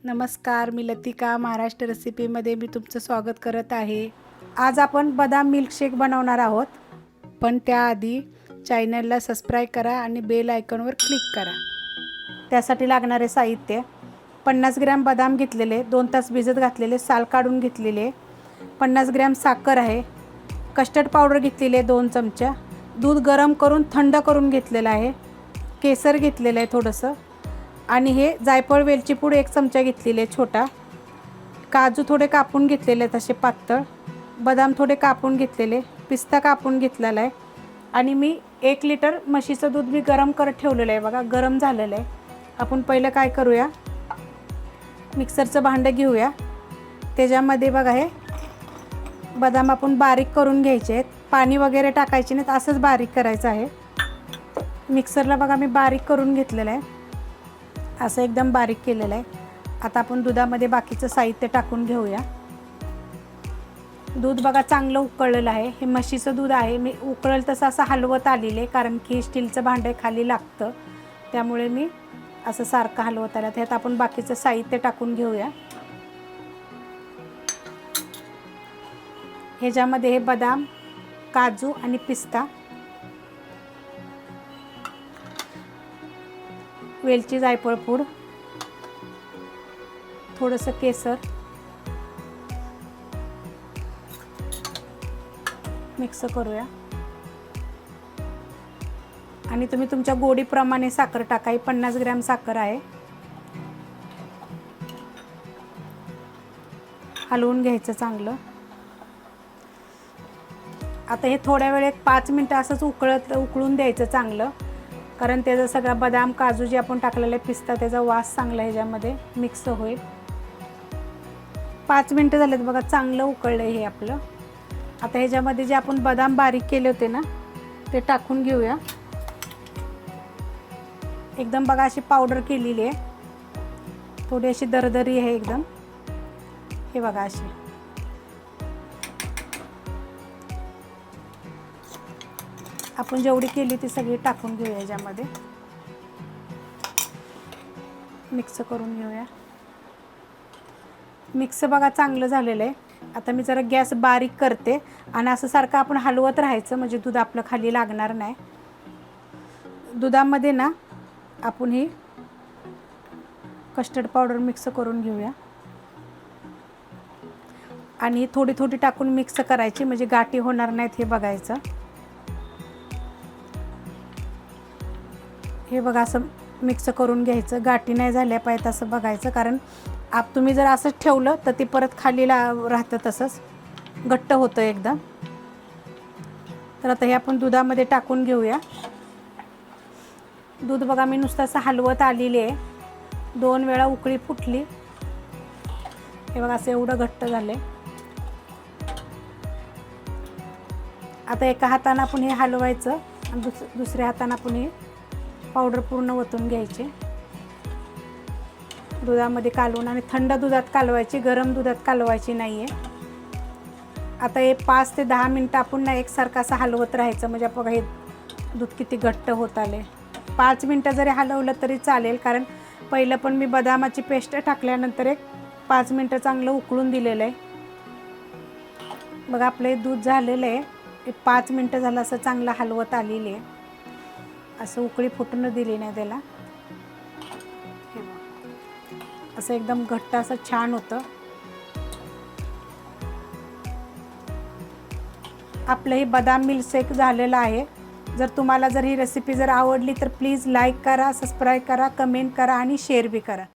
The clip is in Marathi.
नमस्कार, मी लतिका महाराष्ट्र रेसिपीमध्ये मी तुमचं स्वागत करत आहे। आज आपण बदाम मिल्कशेक बनवणार आहोत, पण त्याआधी चॅनलला सबस्क्राइब करा आणि बेल आयकॉनवर क्लिक करा। त्यासाठी लागणारे साहित्य 50 ग्रॅम बदाम घेतलेले, 2 तास भिजत घातलेले, साल काढून घेतलेले, 50 ग्रॅम साखर आहे, कस्टर्ड पावडर घेतलेले 2 चमचा, दूध गरम करून थंड करून घेतलेलं आहे, केसर घेतलेलं आहे थोडंसं, आणि हे जायफळ वेलची पूड 1 चमचा घेतलेले छोटा, काजू थोडे कापून घेतलेले तसे पातळ, बदाम थोडे कापून घेतलेले, पिस्ता कापून घेतलेला आहे, आणि मी 1 लिटर म्हशीचं दूध मी गरम करत ठेवलेलं आहे। बघा गरम झालेलं आहे। आपण पहिलं काय करूया, मिक्सरचं भांडं घेऊया, त्याच्यामध्ये बघा हे बदाम आपण बारीक करून घ्यायचे आहेत, पाणी वगैरे टाकायचे नाहीत, असंच बारीक करायचं आहे। मिक्सरला बघा मी बारीक करून घेतलेलं आहे, असं एकदम बारीक केलेलं आहे। आता आपण दुधामध्ये बाकीचं साहित्य टाकून घेऊया। दूध बघा चांगलं उकळलेलं आहे, हे म्हशीचं दूध आहे। मी उकळेल तसं असं हलवत आलेले, कारण की स्टीलचं भांडं खाली लागतं, त्यामुळे मी असं सारखं हलवत आलं। त्यात आपण बाकीचं साहित्य टाकून घेऊया। ह्याच्यामध्ये हे बदाम, काजू आणि पिस्ता, वेलची जायफळ पूड, थोडंसं केसर मिक्स करूया, आणि तुम्ही तुमच्या गोडीप्रमाणे साखर टाका। 50 ग्रॅम साखर आहे। हलवून घ्यायचं चांगलं। आता हे थोड्या वेळ 5 मिनिटं असंच उकळून द्यायचं चांगलं, कारण त्याचा सगळा बदाम काजू जे आपण टाकलेलं आहे, पिस्ता, त्याचा वास चांगला ह्याच्यामध्ये मिक्स होईल। 5 मिनिटं झालेत बघा, चांगलं उकळलं हे आपलं। आता ह्याच्यामध्ये जे आपण बदाम बारीक केले होते ना, ते टाकून घेऊया। एकदम बघा अशी पावडर केलेली आहे, थोडी अशी दरदरी आहे एकदम, हे बघा अशी। आपण जेवढी केली ती सगळी टाकून घेऊया याच्यामध्ये, मिक्स करून घेऊया। मिक्स बघा चांगलं झालेलं आहे। आता मी जरा गॅस बारीक करते, आणि असं सारखं आपण हलवत राहायचं, म्हणजे दूध आपलं खाली लागणार नाही। दुधामध्ये ना आपण ही कस्टर्ड पावडर मिक्स करून घेऊया, आणि थोडी थोडी टाकून मिक्स करायची, म्हणजे गाठी होणार नाहीत हे बघायचं। हे बघा असं मिक्स करून घ्यायचं, गाठी नाही झाल्या पाहिजेत असं बघायचं, कारण तुम्ही जर असंच ठेवलं तर ते परत खाली राहतं, तसंच घट्ट होतं एकदम। तर आता हे आपण दुधामध्ये टाकून घेऊया। दूध बघा मी नुसतं असं हलवत आलेली आहे, 2 वेळा उकळी फुटली, हे बघा असं एवढं घट्ट झालं आहे। आता एका हाताने आपण हे हलवायचं, आणि दुसऱ्या हाताने आपण हे पावडर पूर्ण ओतून घ्यायचे दुधामध्ये कालवून, आणि थंड दुधात कालवायची, गरम दुधात कालवायची नाही आहे। आता हे 5 ते 10 मिनटं आपण ना एकसारखं असं हलवत राहायचं, म्हणजे आपण हे दूध किती घट्ट होत आले। 5 मिनटं जरी हलवलं तरी चालेल, कारण पहिलं पण मी बदामाची पेस्ट टाकल्यानंतर 5 मिनटं चांगलं उकळून दिलेलं आहे। बघा आपलं हे दूध झालेलं आहे, 5 मिनटं झालं असं चांगलं हलवत आलेली आहे, असं उकळी फुटून दिली नाही त्याला, असं एकदम घट्ट असं छान होतं आपलं हे बदाम मिल्कशेक झालेलं आहे। जर तुम्हाला ही रेसिपी आवडली तर प्लीज लाईक करा, सबस्क्राईब करा, कमेंट करा आणि शेअर बी करा।